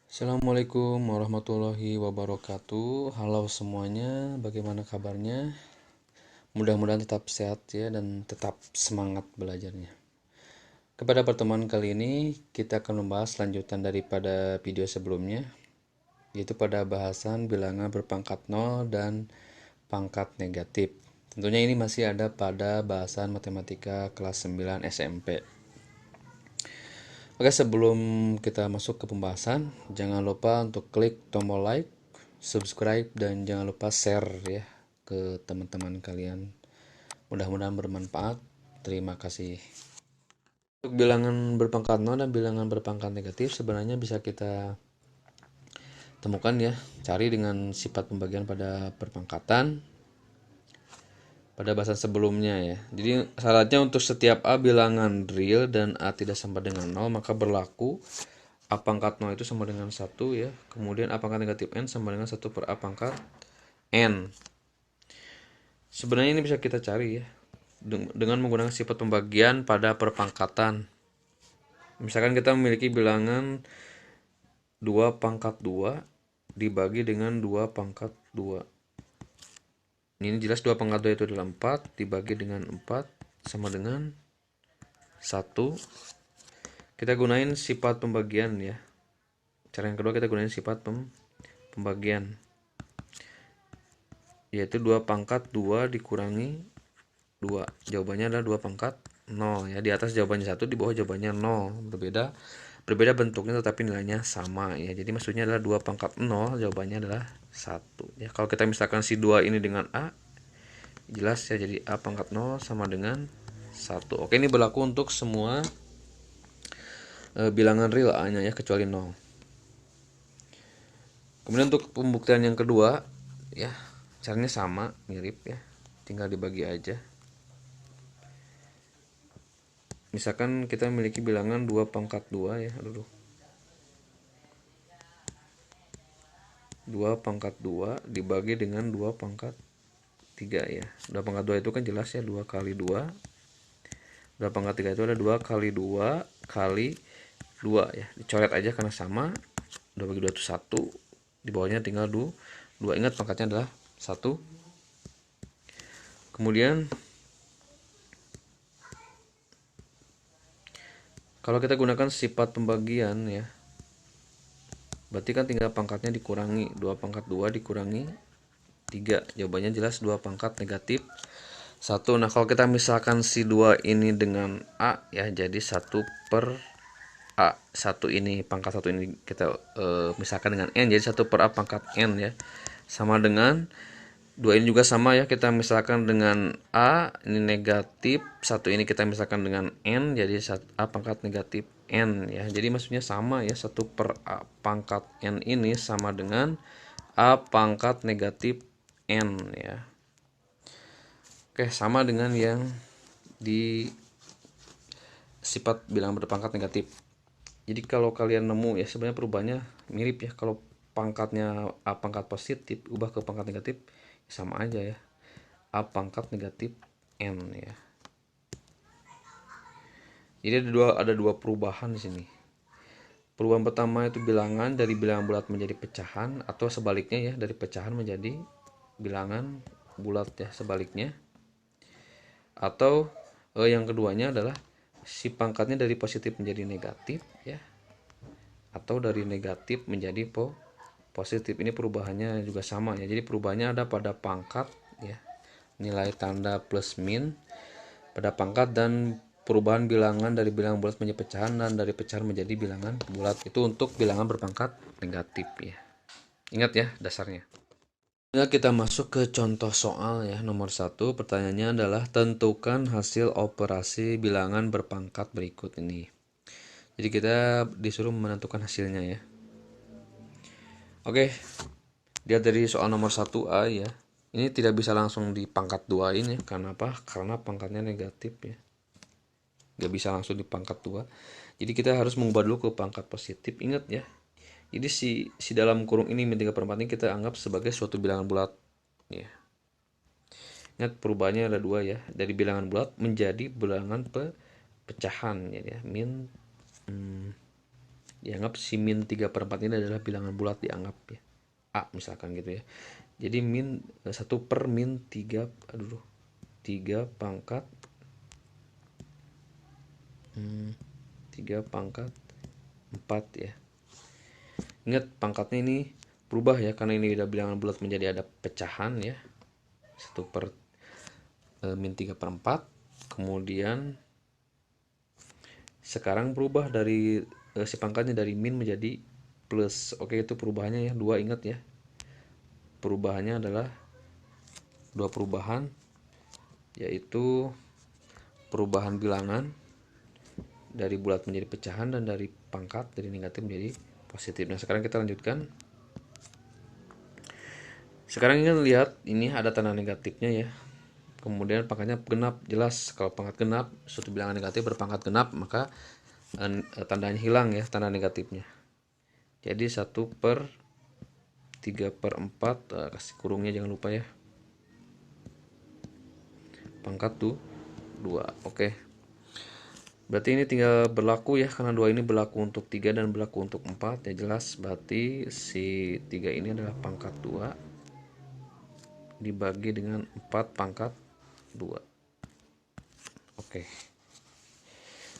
Assalamualaikum warahmatullahi wabarakatuh. Halo semuanya, bagaimana kabarnya? Mudah-mudahan tetap sehat ya dan tetap semangat belajarnya. Kepada pertemuan kali ini, kita akan membahas lanjutan daripada video sebelumnya, yaitu pada bahasan bilangan berpangkat 0 dan pangkat negatif. Tentunya ini masih ada pada bahasan matematika kelas 9 SMP. Oke, sebelum kita masuk ke pembahasan, jangan lupa untuk klik tombol like, subscribe, dan jangan lupa share ya ke teman-teman kalian. Mudah-mudahan bermanfaat. Terima kasih. Untuk bilangan berpangkat 0 dan bilangan berpangkat negatif sebenarnya bisa kita temukan ya, cari dengan sifat pembagian pada perpangkatan pada bahasan sebelumnya ya. Jadi syaratnya untuk setiap A bilangan real dan A tidak sama dengan 0, maka berlaku A pangkat 0 itu sama dengan 1 ya. Kemudian A pangkat negatif N sama dengan 1 per A pangkat N. Sebenarnya ini bisa kita cari ya dengan menggunakan sifat pembagian pada perpangkatan. Misalkan kita memiliki bilangan 2 pangkat 2 dibagi dengan 2 pangkat 2. Ini jelas 2 pangkat 2 itu adalah 4 dibagi dengan 4 sama dengan 1. Kita gunain sifat pembagian ya. Cara yang kedua kita gunain sifat pembagian. Yaitu 2 pangkat 2 dikurangi 2. Jawabannya adalah 2 pangkat 0 ya. Di atas jawabannya 1, di bawah jawabannya 0. Berbeda bentuknya tetapi nilainya sama ya. Jadi maksudnya adalah 2 pangkat 0, jawabannya adalah 1 ya. Kalau kita misalkan si 2 ini dengan A, jelas ya, jadi A pangkat 0 sama dengan 1. Oke, ini berlaku untuk semua bilangan real A-nya ya, kecuali 0. Kemudian untuk pembuktian yang kedua ya, caranya sama, mirip ya. Tinggal dibagi aja. Misalkan kita memiliki bilangan 2 pangkat 2 ya. 2 pangkat 2 dibagi dengan 2 pangkat 3 ya. 2 pangkat 2 itu kan jelas ya, 2 kali 2. 2 pangkat 3 itu ada 2 kali 2 kali 2 ya. Dicoret aja karena sama. 2 bagi 2 itu 1. Di bawahnya tinggal 2. Ingat pangkatnya adalah 1. Kemudian kalau kita gunakan sifat pembagian ya, berarti kan tinggal pangkatnya dikurangi. 2 pangkat 2 dikurangi 3. Jawabannya jelas 2 pangkat negatif 1. Nah, kalau kita misalkan si 2 ini dengan A ya, jadi 1 per A. 1 ini, pangkat 1 ini kita misalkan dengan N, jadi 1 per A pangkat N ya. Sama dengan 2 ini juga sama ya, kita misalkan dengan A ini negatif, 1 ini kita misalkan dengan N, jadi A pangkat negatif N ya. Jadi maksudnya sama ya, 1 per A pangkat N ini sama dengan A pangkat negatif N ya. Oke, sama dengan yang di sifat bilangan berpangkat negatif. Jadi kalau kalian nemu ya, sebenarnya perubahannya mirip ya. Kalau pangkatnya A pangkat positif ubah ke pangkat negatif, sama aja ya, A pangkat negatif N ya. Jadi ada dua perubahan di sini. Perubahan pertama itu bilangan dari bilangan bulat menjadi pecahan, atau sebaliknya ya, dari pecahan menjadi bilangan bulat ya, sebaliknya. Atau yang keduanya adalah si pangkatnya dari positif menjadi negatif ya, atau dari negatif menjadi positif. Ini perubahannya juga sama ya. Jadi perubahannya ada pada pangkat ya, nilai tanda plus min pada pangkat, dan perubahan bilangan dari bilangan bulat menjadi pecahan dan dari pecahan menjadi bilangan bulat. Itu untuk bilangan berpangkat negatif ya. Ingat ya dasarnya. Kita masuk ke contoh soal ya, nomor 1. Pertanyaannya adalah tentukan hasil operasi bilangan berpangkat berikut ini. Jadi kita disuruh menentukan hasilnya ya. Oke, lihat dari soal nomor 1A ya. Ini tidak bisa langsung di pangkat 2 ini. Karena apa? Karena pangkatnya negatif ya. Gak bisa langsung di pangkat 2. Jadi kita harus mengubah dulu ke pangkat positif. Ingat ya. Jadi si dalam kurung ini min 3/4 ini kita anggap sebagai suatu bilangan bulat ya. Ingat perubahannya ada 2 ya. Dari bilangan bulat menjadi bilangan pecahan ya. Min dianggap si min 3/4 ini adalah bilangan bulat, dianggap ya A misalkan gitu ya. Jadi min 1 per min 3 pangkat 3 pangkat 4 ya. Ingat pangkatnya ini berubah ya, karena ini udah bilangan bulat menjadi ada pecahan ya. 1 per min 3/4. Kemudian sekarang berubah dari si pangkatnya dari min menjadi plus. Oke, itu perubahannya ya, 2, ingat ya. Perubahannya adalah 2 perubahan, yaitu perubahan bilangan dari bulat menjadi pecahan dan dari pangkat dari negatif menjadi positif. Nah, sekarang kita lanjutkan. Sekarang kita lihat ini ada tanda negatifnya ya. Kemudian pangkatnya genap, jelas kalau pangkat genap, suatu bilangan negatif berpangkat genap, maka tandanya hilang ya, tanda negatifnya. Jadi 1 per 3/4, kasih kurungnya jangan lupa ya. Pangkat tuh 2. Oke. Berarti ini tinggal berlaku ya, karena 2 ini berlaku untuk 3 dan berlaku untuk 4 ya, jelas. Berarti si 3 ini adalah pangkat 2 dibagi dengan 4 pangkat 2. Oke.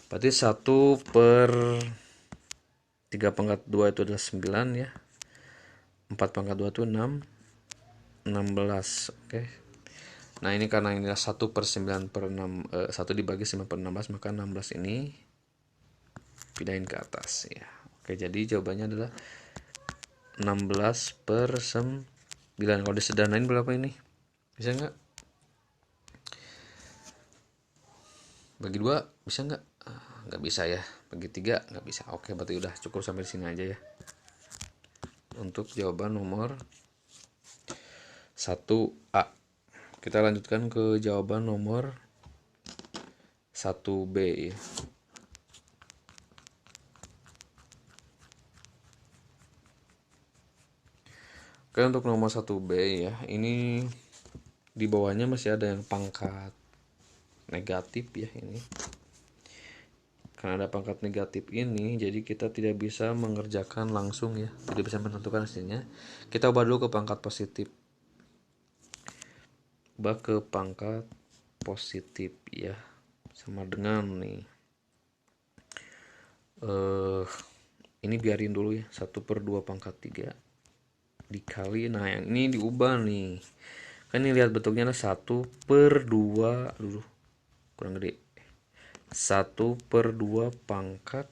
Berarti 1 per 3 pangkat 2 itu adalah 9 ya. 4 pangkat 2 itu 6. 16. Oke. Nah, ini karena ini 1 per 9 per 6, 1 dibagi 9 per 16, maka 16 ini pindahin ke atas ya. Oke, jadi jawabannya adalah 16 per 9. Kalau disederhanain berapa ini? Bisa nggak? Bagi 2 bisa nggak? Nggak bisa ya. Bagi 3 nggak bisa. Oke, berarti udah cukup sampai sini aja ya untuk jawaban nomor 1A. Kita lanjutkan ke jawaban nomor 1B ya. Oke, untuk nomor 1B ya, ini di bawahnya masih ada yang pangkat negatif ya ini. Karena ada pangkat negatif ini, jadi kita tidak bisa mengerjakan langsung ya, tidak bisa menentukan hasilnya. Kita ubah dulu ke pangkat positif. Ubah ke pangkat positif ya, sama dengan nih. Ini biarin dulu ya, 1 per 2 pangkat 3 dikali, nah yang ini diubah nih. Kan ini lihat bentuknya ada 1 per 2, aduh kurang gede. 1 per 2 pangkat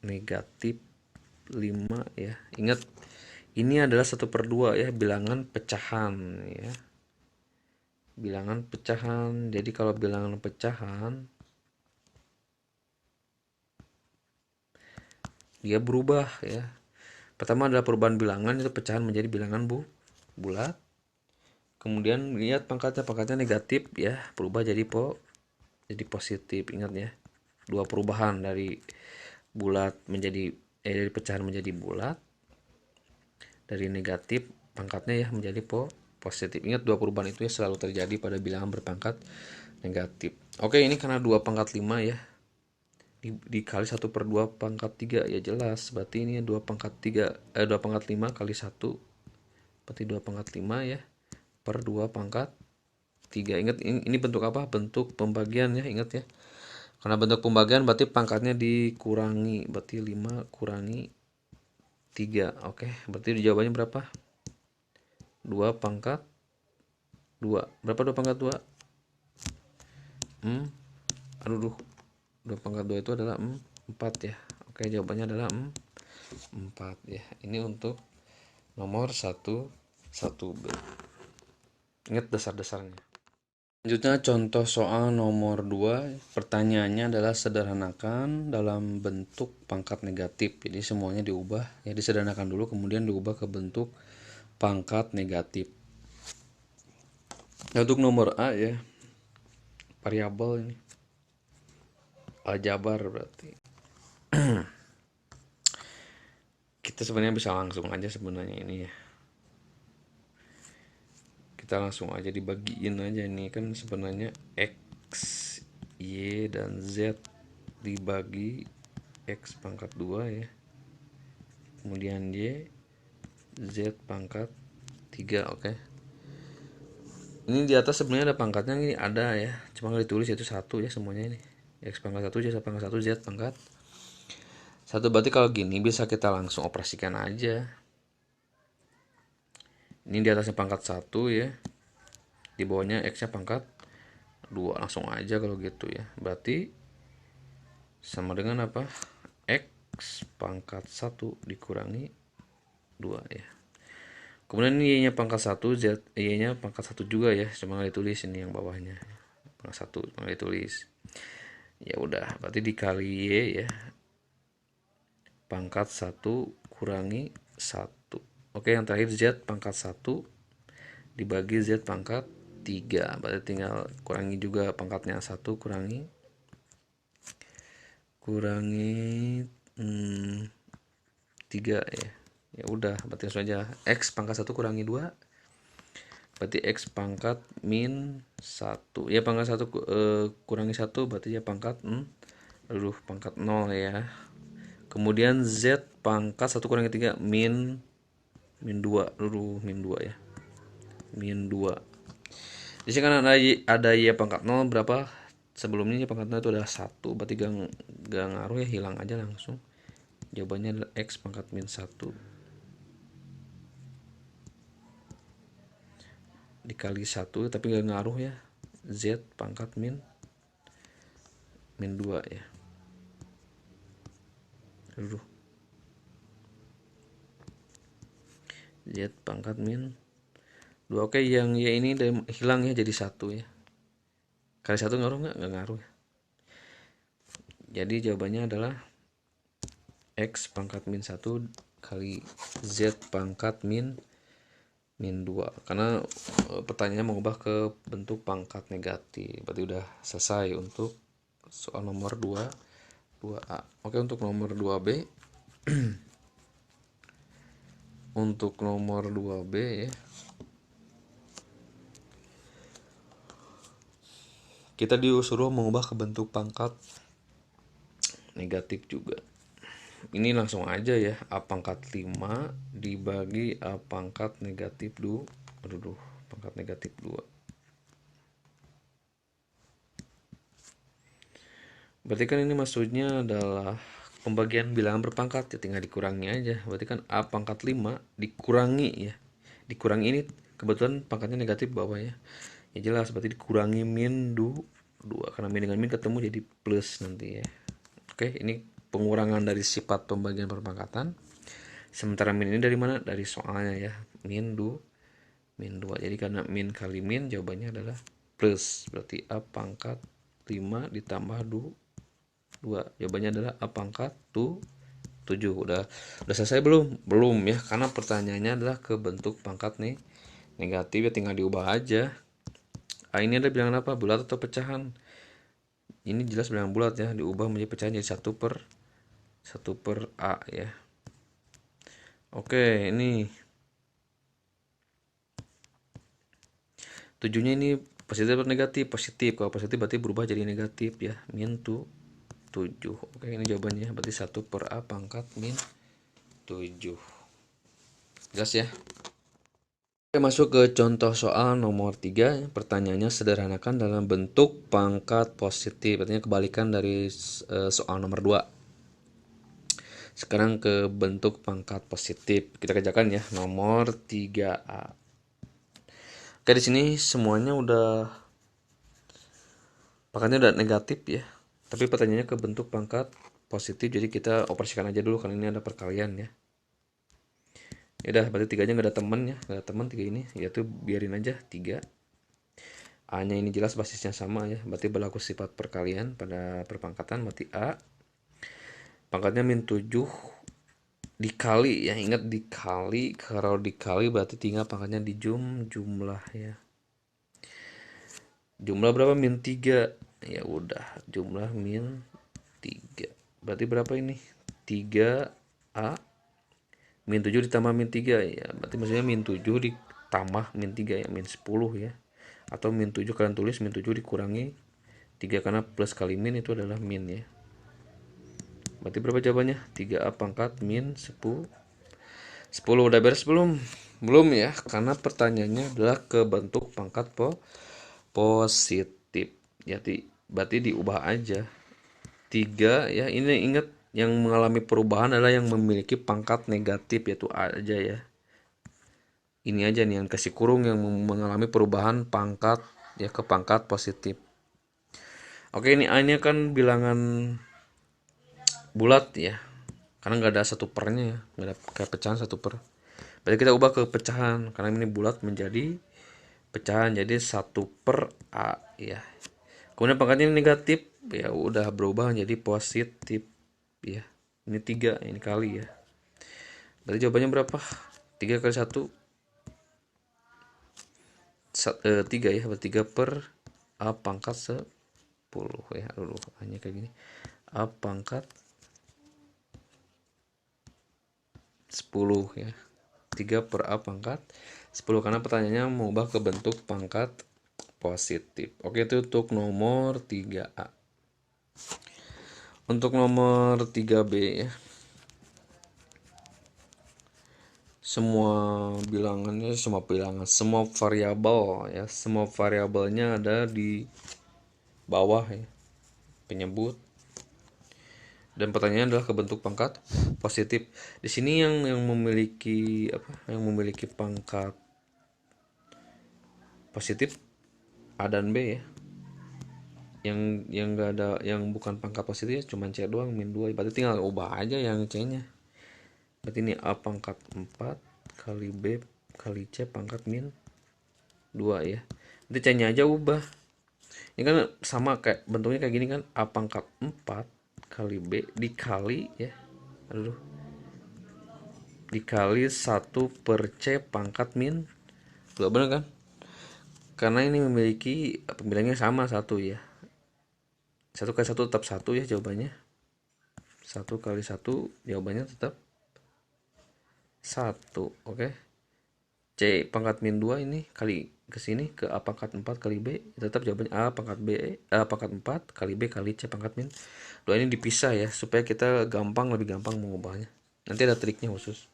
negatif 5 ya. Ingat, ini adalah 1 per 2 ya, bilangan pecahan ya. Bilangan pecahan. Jadi kalau bilangan pecahan dia berubah ya. Pertama adalah perubahan bilangan, itu pecahan menjadi bilangan bulat. Kemudian lihat pangkatnya negatif ya, berubah jadi positif. Ingat ya, 2 perubahan dari bulat menjadi dari pecahan menjadi bulat, dari negatif pangkatnya ya menjadi positif. Ingat, 2 perubahan itu ya selalu terjadi pada bilangan berpangkat negatif. Oke, ini karena 2 pangkat 5 ya, dikali 1 per 2 pangkat 3 ya, jelas. Berarti ini 2 pangkat 2 pangkat 5 kali 1, berarti 2 pangkat 5 ya, per 2 pangkat 3. Ingat, ini bentuk apa? Bentuk pembagian ya, ingat ya. Karena bentuk pembagian berarti pangkatnya dikurangi, berarti 5 kurangi 3. Oke, berarti jawabannya berapa? 2 pangkat 2. Berapa 2 pangkat 2? Aduh, 2 pangkat 2 itu adalah 4 ya. Oke, jawabannya adalah 4 ya. Ini untuk nomor 1B. Ingat dasar-dasarnya. Selanjutnya contoh soal nomor 2. Pertanyaannya adalah sederhanakan dalam bentuk pangkat negatif. Jadi semuanya diubah ya, disederhanakan dulu kemudian diubah ke bentuk pangkat negatif. Nah, untuk nomor A ya, variabel ini aljabar berarti. Kita sebenarnya bisa langsung aja sebenarnya ini ya. Kita langsung aja dibagiin aja, ini kan sebenarnya X, Y, dan Z dibagi X pangkat 2 ya. kemudian Y, Z pangkat 3. Oke. Ini di atas sebenarnya ada pangkatnya, ini ada ya, cuma nggak ditulis, yaitu 1 ya semuanya ini. X pangkat 1, Y pangkat 1, Z pangkat 1. Berarti kalau gini bisa kita langsung operasikan aja. Ini di atasnya pangkat 1 ya, di bawahnya X nya pangkat 2. Langsung aja kalau gitu ya. Berarti sama dengan apa? X pangkat 1 dikurangi 2 ya. Kemudian ini Y-nya pangkat 1, Y-nya pangkat 1 juga ya, cuma nggak ditulis ini yang bawahnya. Pangkat 1 cuma nggak ditulis. Ya udah, berarti dikali Y ya. Pangkat 1 kurangi 1. Oke, yang terakhir Z pangkat 1 dibagi Z pangkat 3. Berarti tinggal kurangi juga pangkatnya 1 kurangi 3 ya. Ya udah, berarti langsung aja X pangkat 1 kurangi 2, berarti X pangkat min 1 ya, pangkat 1 kurangi 1 berarti ya pangkat pangkat 0 ya. Kemudian Z pangkat 1 kurangi 3 min 2 min 2 ya, min 2. Di sini kan ada Y pangkat 0 berapa, sebelumnya Y pangkat 0 itu ada 1, berarti gak ngaruh ya, hilang aja langsung. Jawabannya adalah X pangkat min 1 dikali 1, tapi gak ngaruh ya, Z pangkat min 2 ya. Z pangkat min 2. Oke, yang Y ini hilang ya, jadi 1 ya. Kali 1 ngaruh nggak? Nggak ngaruh ya. Jadi jawabannya adalah X pangkat min 1 kali Z pangkat min 2. Karena pertanyaannya mengubah ke bentuk pangkat negatif. Berarti udah selesai untuk soal nomor 2A. Oke, untuk nomor 2B. Untuk nomor 2B ya, kita disuruh mengubah ke bentuk pangkat negatif juga. Ini langsung aja ya, A pangkat 5 dibagi A pangkat negatif 2. Pangkat negatif 2. Berarti kan ini maksudnya adalah pembagian bilangan berpangkat, ya tinggal dikurangi aja. Berarti kan A pangkat 5 dikurangi ya. Dikurangi ini kebetulan pangkatnya negatif bawah ya. Ya jelas, berarti dikurangi min 2. Karena min dengan min ketemu jadi plus nanti ya. Oke, ini pengurangan dari sifat pembagian perpangkatan. Sementara min ini dari mana? Dari soalnya ya, min 2. Jadi karena min kali min jawabannya adalah plus. Berarti A pangkat 5 ditambah 2. Jawabannya adalah A pangkat 7. Udah selesai belum? Belum ya, karena pertanyaannya adalah ke bentuk pangkat nih negatif ya, tinggal diubah aja. A ini ada bilangan apa? Bulat atau pecahan? Ini jelas bilangan bulat ya, diubah menjadi pecahan jadi 1 per A ya. Oke, ini 7-nya ini positif atau negatif? Positif. Kalau positif berarti berubah jadi negatif ya, min 7. Oke, ini jawabannya berarti 1 per A pangkat min 7. Jelas ya? Oke, masuk ke contoh soal nomor 3. Pertanyaannya sederhanakan dalam bentuk pangkat positif. Artinya kebalikan dari soal nomor 2. Sekarang ke bentuk pangkat positif. Kita kerjakan ya, nomor 3A. Oke, di sini semuanya udah pangkatnya udah negatif ya. Tapi pertanyaannya ke bentuk pangkat positif, jadi kita operasikan aja dulu karena ini ada perkalian ya. Ya udah, berarti 3-nya nggak ada teman ya, nggak ada teman 3 ini, yaitu biarin aja 3. A-nya ini jelas basisnya sama ya, berarti berlaku sifat perkalian pada perpangkatan, berarti A pangkatnya min 7 dikali ya, ingat dikali, kalau dikali berarti tinggal pangkatnya di jumlah ya. Jumlah berapa? Min 3. Ya udah, jumlah min 3. Berarti berapa ini? 3A min 7 ditambah min 3 ya. Berarti maksudnya min 7 ditambah min 3 ya, min 10 ya. Atau min 7 kalian tulis min 7 dikurangi 3 karena plus kali min itu adalah min ya. Berarti berapa jawabannya? 3A pangkat min 10. 10 udah beres belum? Belum ya, karena pertanyaannya adalah ke bentuk pangkat positif. Jadi berarti diubah aja. 3 ya, ini ingat yang mengalami perubahan adalah yang memiliki pangkat negatif, yaitu A aja ya. Ini aja nih yang kasih kurung yang mengalami perubahan pangkat ya ke pangkat positif. Oke, ini A ini kan bilangan bulat ya, karena nggak ada satu pernya ya, nggak ada kayak pecahan satu per. Berarti kita ubah ke pecahan, karena ini bulat menjadi pecahan, jadi 1/A ya. Kemudian pangkatnya negatif, ya udah berubah menjadi positif ya. Ini 3, ini kali ya. Berarti jawabannya berapa? 3 kali 1 3 ya, berarti 3 per A pangkat 10 ya. Aduh, hanya kayak gini. A pangkat 10 ya. 3 per A pangkat 10, karena pertanyaannya mengubah ke bentuk pangkat positif. Oke, itu untuk nomor 3A. Untuk nomor 3B ya. Semua variabel ya, semua variabelnya ada di bawah ya, penyebut. Dan pertanyaannya adalah ke bentuk pangkat positif. Di sini yang memiliki pangkat positif A dan B ya. Yang enggak ada, yang bukan pangkat positif cuma C doang, min 2. Berarti tinggal ubah aja yang C-nya. Berarti ini A pangkat 4 kali B kali C pangkat min 2 ya. Nanti C-nya aja ubah. Ini kan sama kayak bentuknya kayak gini kan, A pangkat 4 kali B dikali ya. Aduh. Dikali 1 per C pangkat min 2, bener kan? Karena ini memiliki pembilangnya sama 1 ya. 1 kali 1 tetap 1 ya jawabannya. 1 kali 1 jawabannya tetap 1. Oke. C pangkat min 2 ini kali ke sini ke A pangkat 4 kali B, tetap jawabannya A pangkat 4 kali B kali C pangkat min 2. Ini dipisah ya, supaya kita lebih gampang mengubahnya. Nanti ada triknya khusus,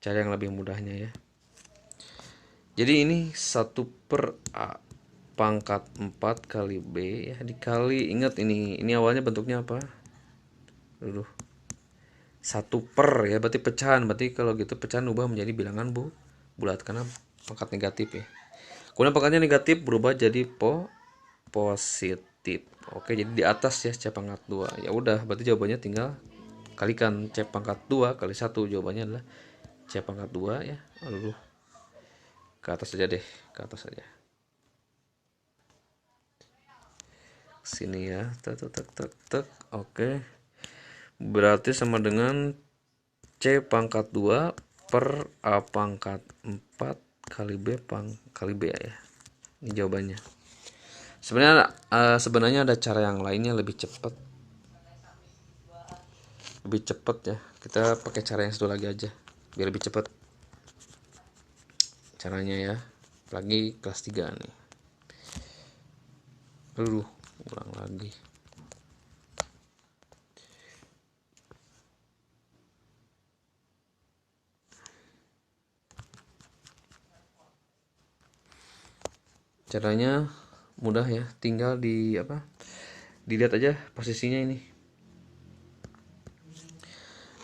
cara yang lebih mudahnya ya. Jadi ini 1 per A pangkat 4 kali B ya, dikali, ingat ini awalnya bentuknya apa? 1 per ya, berarti pecahan. Berarti kalau gitu pecahan ubah menjadi bilangan bulat karena pangkat negatif ya. Kemudian pangkatnya negatif berubah jadi positif. Oke, jadi di atas ya C pangkat 2. Ya udah, berarti jawabannya tinggal kalikan C pangkat 2 kali 1. Jawabannya adalah C pangkat 2 ya. Aduh. Ke atas saja deh, ke atas saja. Sini ya. Tek. Oke. Berarti sama dengan C pangkat 2 per A pangkat 4 kali B kali B ya. Ini jawabannya. Sebenarnya ada cara yang lainnya lebih cepat. Lebih cepat ya. Kita pakai cara yang satu lagi aja biar lebih cepat caranya ya. Lagi kelas 3 nih. Ulang lagi. Caranya mudah ya, tinggal dilihat aja posisinya ini.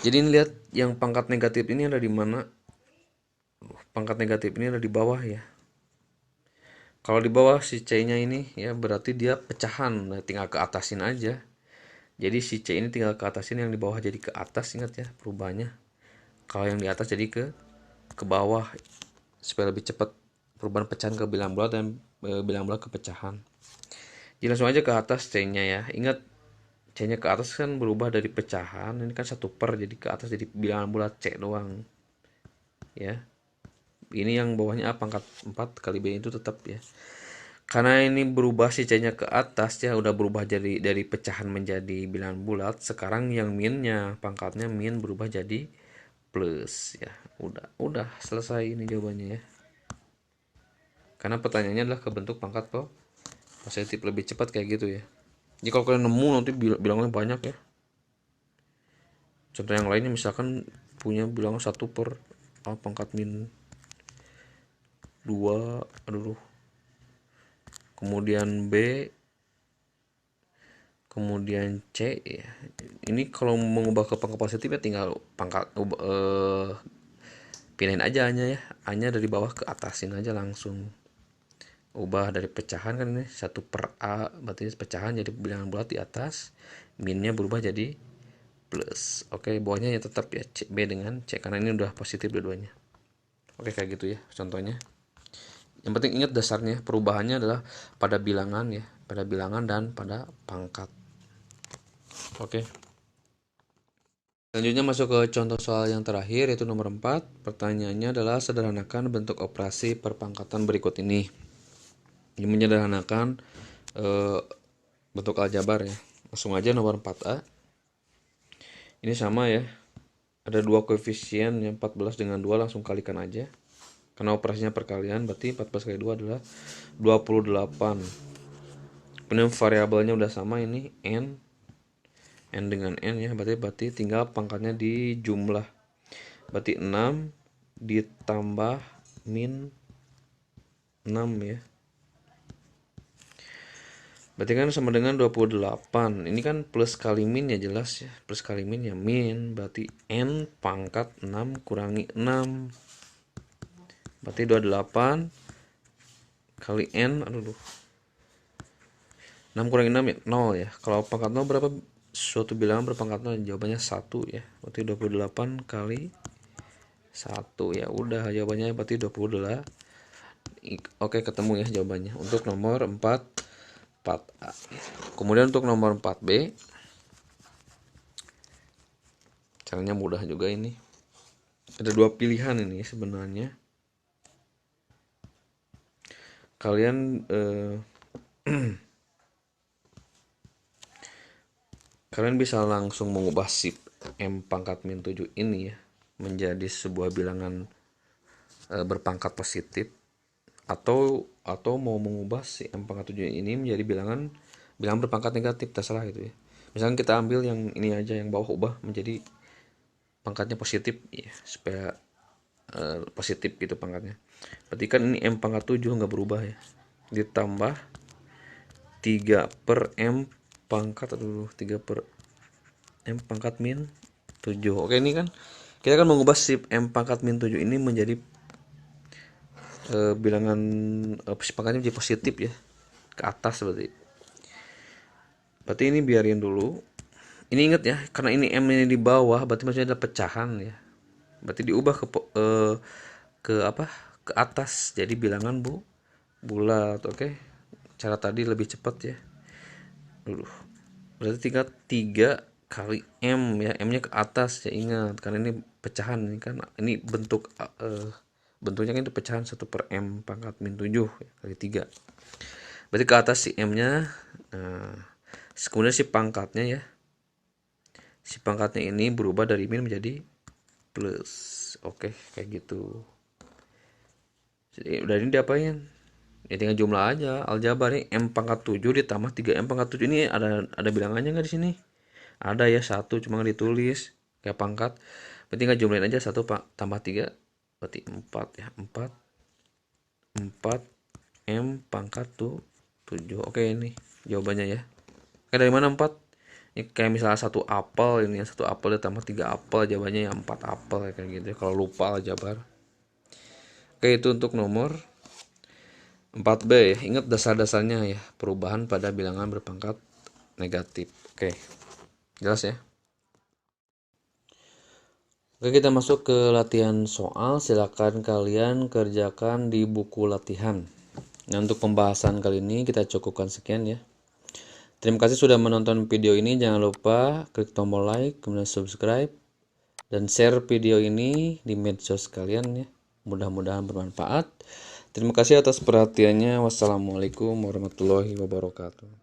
Jadi ini lihat yang pangkat negatif ini ada di mana. Pangkat negatif ini ada di bawah ya. Kalau di bawah si C-nya ini ya berarti dia pecahan, nah, tinggal ke atasin aja. Jadi si C ini tinggal ke atasin, yang di bawah jadi ke atas, ingat ya perubahannya. Kalau yang di atas jadi ke bawah supaya lebih cepat perubahan pecahan ke bilangan bulat dan bilangan bulat ke pecahan. Jadi langsung aja ke atas C-nya ya. Ingat C-nya ke atas kan berubah dari pecahan, ini kan 1 per, jadi ke atas jadi bilangan bulat C doang. Ya. Ini yang bawahnya A pangkat 4 kali B itu tetap ya. Karena ini berubah si C-nya ke atas ya, udah berubah jadi dari pecahan menjadi bilangan bulat. Sekarang yang minnya, pangkatnya min berubah jadi plus ya. Udah selesai ini jawabannya ya. Karena pertanyaannya adalah ke bentuk pangkat positif, lebih cepat kayak gitu ya. Jadi kalau kalian nemu nanti bilangnya banyak ya. Contoh yang lainnya misalkan punya bilangan 1 per A pangkat min 2, aduh, kemudian B, kemudian C ya. Ini kalau mengubah ke pangkat positif ya tinggal pindahin aja A-nya ya. A-nya dari bawah ke atasin aja langsung. Ubah dari pecahan kan ini 1 per A, berarti pecahan jadi bilangan bulat di atas, minnya berubah jadi plus. Oke, bawahnya ya tetap ya B dengan C karena ini udah positif dua-duanya. Oke, kayak gitu ya contohnya. Yang penting ingat dasarnya, perubahannya adalah pada bilangan ya, pada bilangan dan pada pangkat. Oke. Selanjutnya masuk ke contoh soal yang terakhir, yaitu nomor 4. Pertanyaannya adalah sederhanakan bentuk operasi perpangkatan berikut ini. Ini menyederhanakan bentuk aljabar ya. Langsung aja nomor 4A. Ini sama ya. Ada dua koefisien yang 14 dengan 2 langsung kalikan aja. Karena operasinya perkalian, berarti 14 kali 2 adalah 28. Kemudian variabelnya udah sama ini N dengan N ya, berarti tinggal pangkatnya dijumlah. Berarti 6 ditambah min 6 ya. Berarti kan sama dengan 28. Ini kan plus kali min ya, jelas ya. Plus kali min ya min. Berarti N pangkat 6 kurangi 6. Berarti 28 kali N. Aduh. 6 kurangi 6 ya 0 ya. Kalau pangkat 0 berapa? Suatu bilangan berpangkat 0. Jawabannya 1 ya. Berarti 28 kali 1 ya. Udah jawabannya berarti 28. Oke, ketemu ya jawabannya. Untuk nomor 4A. Kemudian untuk nomor 4B, caranya mudah juga ini. Ada dua pilihan ini sebenarnya. Kalian kalian bisa langsung mengubah si M pangkat min 7 ini ya menjadi sebuah bilangan berpangkat positif, atau mau mengubah si M pangkat 7 ini menjadi bilangan berpangkat negatif, terserah gitu ya. Misalnya kita ambil yang ini aja, yang bawah ubah menjadi pangkatnya positif ya, supaya positif gitu pangkatnya. Berarti kan ini M pangkat 7 nggak berubah ya, ditambah 3 per M pangkat 3 per M pangkat min 7. Oke, ini kan kita kan mengubah si M pangkat min 7 ini menjadi bilangan pangkatnya menjadi positif ya, ke atas. Berarti ini biarin dulu. Ini ingat ya, karena ini M ini di bawah, berarti maksudnya adalah pecahan ya. Berarti diubah ke atas jadi bilangan bulat. Oke. Cara tadi lebih cepat ya. Berarti tinggal 3 kali M ya, M-nya ke atas ya, ingat karena ini pecahan, ini kan ini bentuknya kan itu pecahan 1 per M pangkat min 7 ya, kali 3. Berarti ke atas si M-nya. Kemudian si pangkatnya ya. Si pangkatnya ini berubah dari min menjadi plus. Oke, kayak gitu. Jadi udah ini diapain? Ya tinggal jumlah aja. Aljabar nih M pangkat 7 ditambah 3M pangkat 7 ini ada bilangannya nggak di sini? Ada ya, 1 cuma nggak ditulis kayak pangkat. Berarti tinggal jumlahin aja 1 tambah 3 berarti 4 ya. 4 M pangkat 7. Oke, ini jawabannya ya. Oke, dari mana 4? Ini kayak misalnya 1 apel, ini 1 apel ditambah 3 apel, jawabannya ya 4 apel kayak gitu ya, kalau lupa aljabar. Oke, itu untuk nomor 4B ya. Ingat dasar-dasarnya ya, perubahan pada bilangan berpangkat negatif. Oke, jelas ya. Oke, kita masuk ke latihan soal. Silakan kalian kerjakan di buku latihan. Nah, untuk pembahasan kali ini kita cukupkan sekian ya. Terima kasih sudah menonton video ini. Jangan lupa klik tombol like, kemudian subscribe, dan share video ini di medsos kalian ya. Mudah-mudahan bermanfaat. Terima kasih atas perhatiannya. Wassalamualaikum warahmatullahi wabarakatuh.